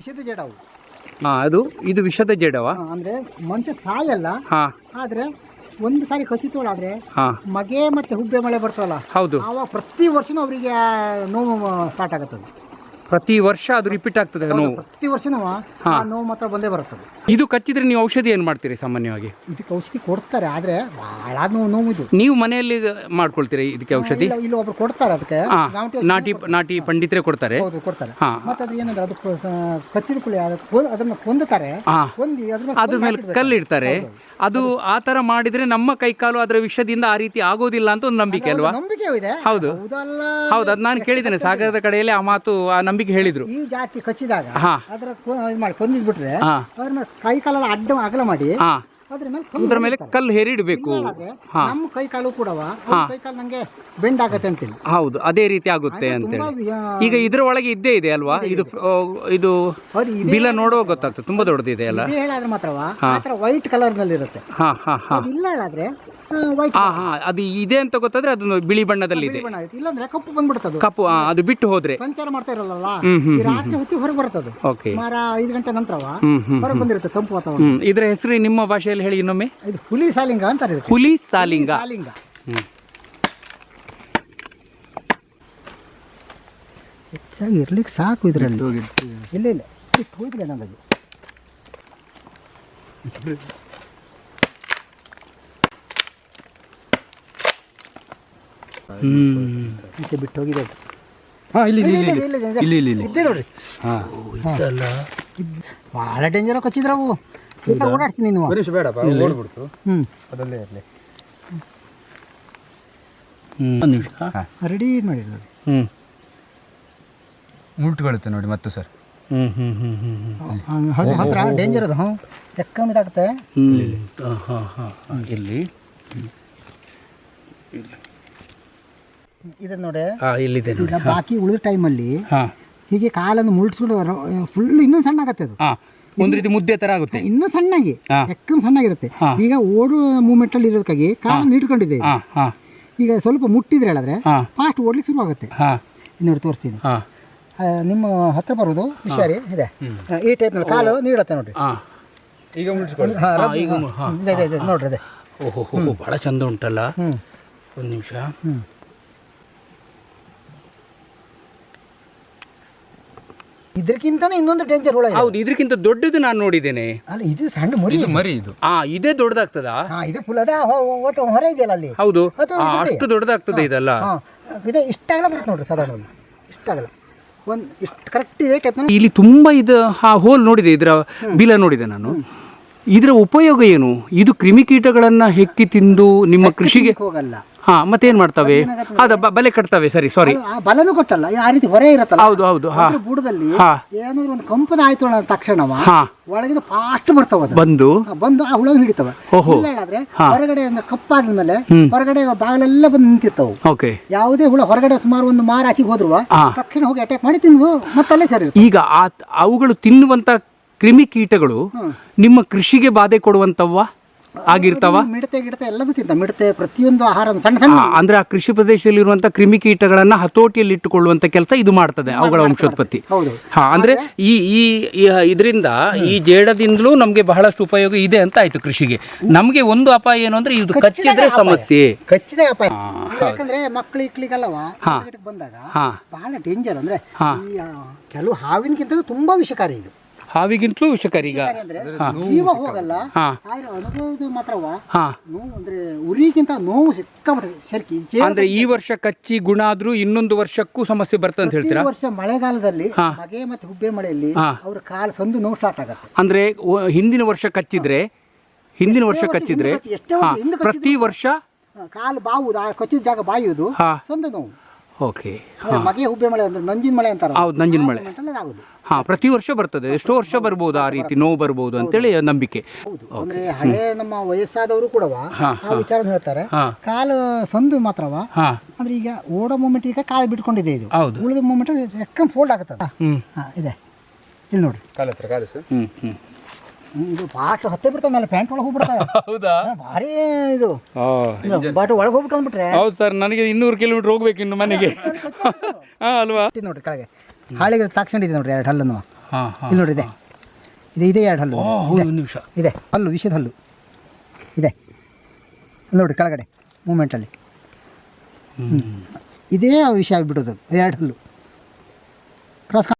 ವಿಷದ ಜಡವು. ಅದು ಇದು ವಿಷದ ಜಡವಾ? ಅಂದ್ರೆ ಮನುಷ್ಯ ಸಾಯಲ್ಲ, ಆದ್ರೆ ಒಂದು ಸಾರಿ ಕಚ್ಚಿತೋಳಾದ್ರೆ ಮಗೆ ಮತ್ತೆ ಹುಬ್ಬೆ ಮಳೆ ಬರ್ತವಲ್ಲ, ಹೌದು, ಆವಾಗ ಪ್ರತಿ ವರ್ಷನೂ ಅವರಿಗೆ ನೋವು ಸ್ಟಾರ್ಟ್ ಆಗುತ್ತದೆ. ಪ್ರತಿ ವರ್ಷ ಅದು ರಿಪೀಟ್ ಆಗ್ತದೆ ನೋವು? ಪ್ರತಿ ವರ್ಷನೂ ನೋವು ಮಾತ್ರ ಬಂದೇ ಬರುತ್ತದೆ. ಇದು ಕಚ್ಚಿದ್ರೆ ನೀವು ಔಷಧಿ ಏನು ಮಾಡ್ತೀರಿ ಸಾಮಾನ್ಯವಾಗಿ? ಇದಕ್ಕೆ ಔಷಧಿ ಕೊಡ್ತಾರೆ, ಆದ್ರೆ ಬಹಳ ನೋವು ಇದು. ನೀವು ಮನೆಯಲ್ಲಿ ಮಾಡ್ಕೊಳ್ತೀರಿ ಇದಕ್ಕೆ ಔಷಧಿ? ಇಲ್ಲಿ ಒಬ್ರು ಕೊಡ್ತಾರೆ, ಅದಕ್ಕೆ ನಾಟಿ ಪಂಡಿತರೇ ಕೊಡ್ತಾರೆ. ಹೌದು, ಕೊಡ್ತಾರೆ. ಮತ್ತೆ ಅದು ಏನಂದ್ರೆ ಅದು ಕಚ್ಚಿದ ಕುಳಿ ಅದನ್ನ ಕೊಂದುತ್ತಾರೆ, ಕೊಂದಿ ಅದ್ರ ಮೇಲೆ ಕಲ್ಲು ಇಡ್ತಾರೆ. ಅದು ಆ ತರ ಮಾಡಿದ್ರೆ ನಮ್ಮ ಕೈಕಾಲು ಅದರ ವಿಷದಿಂದ ಆ ರೀತಿ ಆಗೋದಿಲ್ಲ ಅಂತ ಒಂದು ನಂಬಿಕೆ ಅಲ್ವಾ? ನಂಬಿಕೆ ಇದೆ. ಹೌದು ಹೌದು, ಅದು ನಾನು ಕೇಳಿದ್ದೇನೆ ಸಾಗರದ ಕಡೆಯಲ್ಲಿ ಆ ಮಾತು, ಆ ನಂಬಿಕೆ ಹೇಳಿದ್ರು. ಈ ಜಾತಿ ಕಚ್ಚಿದಾಗ ಅದ್ರ ಮಾಡಿ ಕೊಂದಿದ್ಬಿಟ್ರೆ ಅದ್ರ ಕೈ ಕಾಲೆಲ್ಲ ಅಡ್ಡ ಅಗಲ ಮಾಡಿ ಅದ್ರ ಮೇಲೆ ಕಲ್ಲು ಹೇರಿಡಬೇಕು. ನಮ್ಮ ಕೈ ಕಾಲು ಕೂಡ ಕೈ ಕಾಲು ನಂಗೆ ಬೆಂಡ್ ಆಗತ್ತೆ ಅಂತೀನಿ. ಹೌದು, ಅದೇ ರೀತಿ ಆಗುತ್ತೆ ಅಂತೇಳಿ. ಈಗ ಇದ್ರ ಒಳಗೆ ಇದ್ದೇ ಇದೆ ಅಲ್ವಾ? ಇದು ಬಿಲ ನೋಡುವ ಗೊತ್ತಾಗ್ತದೆ, ತುಂಬಾ ದೊಡ್ಡದಿದೆ ಅಲ್ಲ? ಹೇಳಾದ್ರೆ ಮಾತ್ರ ವೈಟ್ ಕಲರ್ ನಲ್ಲಿ ಇರುತ್ತೆ. ಇಲ್ಲ ಹೇಳಾದ್ರೆ ಅದು ಇದೆ ಅಂತ ಗೊತ್ತಾದ್ರೆ ಅದು ಬಿಳಿ ಬಣ್ಣದಲ್ಲಿ ಇದೆ. ಇಲ್ಲಾಂದ್ರೆ ಕಪ್ಪು ಬಂದ್ಬಿಡ್ತದೆ. ಕಪ್ಪು ಅದು ಬಿಟ್ಟು ಹೋದ್ರೆ ಸಂಚಾರ ಮಾಡ್ತಾ ಇರಲ್ಲ, ರಾತ್ರಿ ಹೊತ್ತಿ ಹೊರಗೆ ಬರ್ತದೆ. ಸುಮಾರು 5 ಗಂಟೆ ನಂತರ ಹೊರಗೆ ಬಂದಿರುತ್ತೆ ತಂಪು ವಾತಾವರಣ. ಇದರ ಹೆಸರು ನಿಮ್ಮ ಭಾಷೆಯಲ್ಲಿ ಹೇಳಿ ಇನ್ನೊಮ್ಮೆ. ಇದು ಹುಲಿ ಸಾಲಿಂಗ ಅಂತಾರೆ. ಹುಲಿ ಸಾಲಿಂಗ. ಹೆಚ್ಚಾಗಿ ಇರ್ಲಿಕ್ಕೆ ಸಾಕು ಇದರಲ್ಲಿ. ಇಲ್ಲ ಇಲ್ಲ ಇಟ್ಟು ಹೋಗಿಲ್ಲ ನನಗೆ. ಬಿಟ್ಟು ಹೋಗಿದೆ. ಇದ್ದೇ ನೋಡ್ರಿ, ಬಹಳ ಡೇಂಜರ್ ಕಚ್ಚಿದ್ರ ಅವು. ಓಡಾಡ್ತೀನಿ ನೀವು ರೆಡಿ ಮಾಡಿ ನೋಡಿ. ಮುಳ್ಳುತ್ತೆ ನೋಡಿ ಮತ್ತು ಸರ್. ಹತ್ರ ಡೇಂಜರ್ ಅದು. ಎಕ್ಕಾಗುತ್ತೆ ಇಲ್ಲಿ ಇದನ್ನ ನೋಡಿ. ಈಗ ಬಾಕಿ ಉಳಿದ ಟೈಮಲ್ಲಿ ಹೀಗೆ ಕಾಲನ್ನು ಮುಳ್ಳಿಸ್ಬಿಟ್ಟು ಫುಲ್ ಇನ್ನೂ ಸಣ್ಣ ಆಗತ್ತೆ. ಅದು ಒಂದು ರೀತಿ ಮುದ್ದೆ ತರ ಆಗುತ್ತೆ, ಇನ್ನೂ ಸಣ್ಣಾಗಿ ಸಣ್ಣಾಗಿರುತ್ತೆ. ಈಗ ಓಡುವ ಮೂವ್ಮೆಂಟ್ ಅಲ್ಲಿ ಇರೋದಕ್ಕಾಗಿ ಕಾಲನ್ನು ಇಟ್ಕೊಂಡಿದೆ. ಈಗ ಸ್ವಲ್ಪ ಮುಟ್ಟಿದ್ರೆ ಹೇಳಿದ್ರೆ ಫಾಸ್ಟ್ ಓಡ್ಲಿಕ್ಕೆ ಶುರು ಆಗುತ್ತೆ. ನೋಡಿ ತೋರಿಸ್ತೀನಿ, ನಿಮ್ಮ ಹತ್ರ ಬರೋದು ಹುಷಾರಿ ಇದೆ. ಈ ಟೈಪ್ ನಲ್ಲಿ ಕಾಲು ನೀಡುತ್ತೆ ನೋಡ್ರಿ. ಈಗ ನೋಡ್ರಿ ಅದೇ. ಓಹೋ, ಬಹಳ ಚಂದ ಉಂಟಲ್ಲ. ಒಂದು ನಿಮಿಷ. ಇದಕ್ಕಿಂತ ಇನ್ನೊಂದು ಡೇಂಜರ್ ಹುಳ. ಹೌದು, ಇದಕ್ಕಿಂತ ದೊಡ್ಡದು ನಾನು ನೋಡಿದ್ದೇನೆ. ಅಲ್ಲ, ಇದು ಸಣ್ಣ ಮರಿ. ಇದು ಇದೇ ದೊಡ್ಡದಾಗ್ತದಾ? ಇದು ಫುಲ್ ಅದ ಹೊರ ಇದೆಯಲ್ಲ ಅಲ್ಲಿ. ಹೌದು, ಅಷ್ಟು ದೊಡ್ಡದಾಗ್ತದೆ ಇದೆಲ್ಲ. ಇದೆ ಇಷ್ಟಾಗಲ ಬರುತ್ತೆ ನೋಡ್ರಿ, ಸಾಧಾರಣ ಇಷ್ಟಾಗಲ. ಒಂದು ಇಷ್ಟು ಕರೆಕ್ಟ್ ಇದೆ ಟೈಪ್. ಇಲ್ಲಿ ತುಂಬಾ ಇದು ಹೋಲ್ ನೋಡಿದೆ, ಇದರ ಬಿಲ ನೋಡಿದೆ ನಾನು. ಇದರ ಉಪಯೋಗ ಏನು? ಇದು ಕ್ರಿಮಿಕೀಟಗಳನ್ನ ಹೆಕ್ಕಿ ತಿಂದು ನಿಮ್ಮ ಕೃಷಿಗೆ ಹೋಗಲ್ಲ. ಮತ್ತೇನ್ ಮಾಡ್ತವೆ? ಬಲೆ ಕಟ್ತವೆ. ಸರಿ, ಸಾರಿ, ಬಲನು ಕೊಟ್ಟಲ್ಲ, ಆ ರೀತಿ ಹೊರೆ ಇರತ್ತಲ್ಲ. ಹೌದು ಹೌದು. ಬುಡದಲ್ಲಿ ಏನಾದ್ರು ಒಂದು ಕಂಪನ ಆಯ್ತು ತಕ್ಷಣ ಒಳಗಿಂದ ಫಾಸ್ಟ್ ಬರ್ತಾವ, ಬಂದು ಆ ಹುಳ ಹಿಡಿತಾವ. ಹೇಳಿದ್ರೆ ಹೊರಗಡೆ ಕಪ್ಪಾದ್ಮೇಲೆ ಹೊರಗಡೆ ಬಾಗಿಲೆಲ್ಲ ಬಂದು ನಿಂತಿರ್ತಾವ. ಯಾವುದೇ ಹುಳ ಹೊರಗಡೆ ಸುಮಾರು ಒಂದು ಮಾರ ಆಚೆಗೆ ಹೋದ್ರು ತಕ್ಷಣ ಹೋಗಿ ಅಟ್ಯಾಕ್ ಮಾಡಿ ತಿಂದು ಮತ್ತಲ್ಲೇ ಸರಿ. ಈಗ ಅವುಗಳು ತಿನ್ನುವಂತ ಕ್ರಿಮಿಕೀಟಗಳು ನಿಮ್ಮ ಕೃಷಿಗೆ ಬಾಧೆ ಕೊಡುವಂತವ್ವ ಆಗಿರ್ತಾವ? ಮಿಡತೆ ಗಿಡತೆ ಎಲ್ಲದೂ ತಿಂತ, ಮಿಡತೆ ಪ್ರತಿಯೊಂದು ಆಹಾರ ಸಣ್ಣ ಸಣ್ಣ. ಅಂದ್ರೆ ಆ ಕೃಷಿ ಪ್ರದೇಶದಲ್ಲಿ ಇರುವಂತಹ ಕ್ರಿಮಿಕೀಟಗಳನ್ನ ಹತೋಟಿಯಲ್ಲಿ ಇಟ್ಟುಕೊಳ್ಳುವಂತ ಕೆಲಸ ಇದು ಮಾಡ್ತದೆ, ಅವುಗಳ ವಂಶೋತ್ಪತ್ತಿ. ಅಂದ್ರೆ ಇದರಿಂದ ಈ ಜೇಡದಿಂದಲೂ ನಮ್ಗೆ ಬಹಳಷ್ಟು ಉಪಯೋಗ ಇದೆ ಅಂತ ಆಯ್ತು ಕೃಷಿಗೆ. ನಮ್ಗೆ ಒಂದು ಅಪಾಯ ಏನು ಅಂದ್ರೆ ಇದು ಕಚ್ಚಿದ್ರೆ ಸಮಸ್ಯೆ. ಕಚ್ಚಿದ ಅಪಾಯ. ಯಾಕಂದ್ರೆ ಮಕ್ಕಳು ಇಕ್ಲಿಗಲ್ಲವ ಬಂದಾಗ ಬಹಳ ಡೇಂಜರ್. ಅಂದ್ರೆ ಕೆಲವು ಹಾವಿನಕ್ಕಿಂತ ತುಂಬಾ ವಿಷಕಾರಿ ಇದು. ಹಾವಿಗಿಂತಲೂ ವಿಷಕಾರಿ. ಈಗ ಜೀವ ಹೋಗಲ್ಲ, ಅನುಭವದ ಮಾತ್ರವ ನೋವು. ಅಂದ್ರೆ ಉರಿಗಿಂತ ನೋವು ಸಿಕ್ಕಾಬಿಟ್ಟು. ಅಂದ್ರೆ ಈ ವರ್ಷ ಕಚ್ಚಿ ಗುಣ ಆದ್ರೂ ಇನ್ನೊಂದು ವರ್ಷಕ್ಕೂ ಸಮಸ್ಯೆ ಬರ್ತದೆ ಅಂತ ಹೇಳ್ತೀರಾ? ವರ್ಷ ಮಳೆಗಾಲದಲ್ಲಿ ಮಗೆ ಮತ್ತೆ ಹುಬ್ಬೆ ಮಳೆಯಲ್ಲಿ ಅವ್ರ ಕಾಲು ಸಂದು ನೋವು ಸ್ಟಾರ್ಟ್ ಆಗುತ್ತೆ. ಅಂದ್ರೆ ಹಿಂದಿನ ವರ್ಷ ಕಚ್ಚಿದ್ರೆ ಪ್ರತಿ ವರ್ಷ ಕಾಲು ಬಾವುದು, ಕಚ್ಚಿದ ಜಾಗ ಬಾಯುವುದು, ಸಂದು ನೋವು. ಮಗೆ ಹುಬ್ಬೆ ಮಳೆ ಅಂದ್ರೆ ನಂಜಿನ ಮಳೆ ಅಂತಾರೆ. ಹೌದು, ನಂಜಿನ ಮಳೆ. ಪ್ರತಿ ವರ್ಷ ಬರ್ತದೆ. ಎಷ್ಟೋ ವರ್ಷ ಬರ್ಬೋದು ಆ ರೀತಿ ನೋವು ಬರ್ಬೋದು ಅಂತೇಳಿ ನಂಬಿಕೆ. ಅಂದ್ರೆ ಹಳೆ ನಮ್ಮ ವಯಸ್ಸಾದವರು ಕೂಡ ಆ ವಿಚಾರ ಹೇಳ್ತಾರೆ. ಕಾಲು ಸಂದು ಮಾತ್ರವ ಅಂದ್ರೆ ಈಗ ಓಡೋ ಮೂಮೆಂಟ್ ಈಗ ಕಾಲು ಬಿಟ್ಕೊಂಡಿದೆ. ಇದು ಉಳಿದ ಮೂಮೆಂಟ್ ಎಕ್ಕಂ ಫೋಲ್ಡ್ ಆಗುತ್ತದೆ. ಇದೆ ಇಲ್ಲಿ ನೋಡಿ, ಕಾಲು ಹತ್ರ ಕಾಲು ಸರ್. ಇದು ಫಾಸ್ಟ್ ಹತ್ತೆ ಬಿಡ್ತಾವ ಮೇಲೆ ಪ್ಯಾಂಟ್ ಒಳಗೆ ಹೋಗ್ಬಿಡ್ತಾವೆ. ಹೌದಾ? ಭಾರಿ ಇದು ಬಾಟ್ ಒಳಗೆ ಹೋಗ್ಬಿಟ್ಟು ಅಂದ್ಬಿಟ್ರೆ. ಹೌದು ಸರ್, ನನಗೆ 200 ಕಿಲೋಮೀಟರ್ ಹೋಗ್ಬೇಕು ಇನ್ನು ಮನೆಗೆ. ಅಲ್ವಾ? ನೋಡ್ರಿ ಕೆಳಗೆ ಹಾಳಿಗೆ ತಾಕ್ಸ್ಕೊಂಡಿದೆ ನೋಡ್ರಿ 2 ಹಲ್ಲನ್ನು. ಹಾ ಹಾ ಇಲ್ಲಿ ನೋಡಿ ಇದೆ ಇದೆ 2 ಹಲ್ಲು ಹೌದು ಒಂದು ನಿಮಿಷ ಇದೆ ಹಲ್ಲು ವಿಷದ ಹಲ್ಲು ಇದೆ ನೋಡಿ ಕೆಳಗಡೆ ಮೂಮೆಂಟಲ್ಲಿ ಇದೇ ವಿಷ ಆಗಿಬಿಡೋದು 2 ಹಲ್ಲು ಕ್ರಾಸ್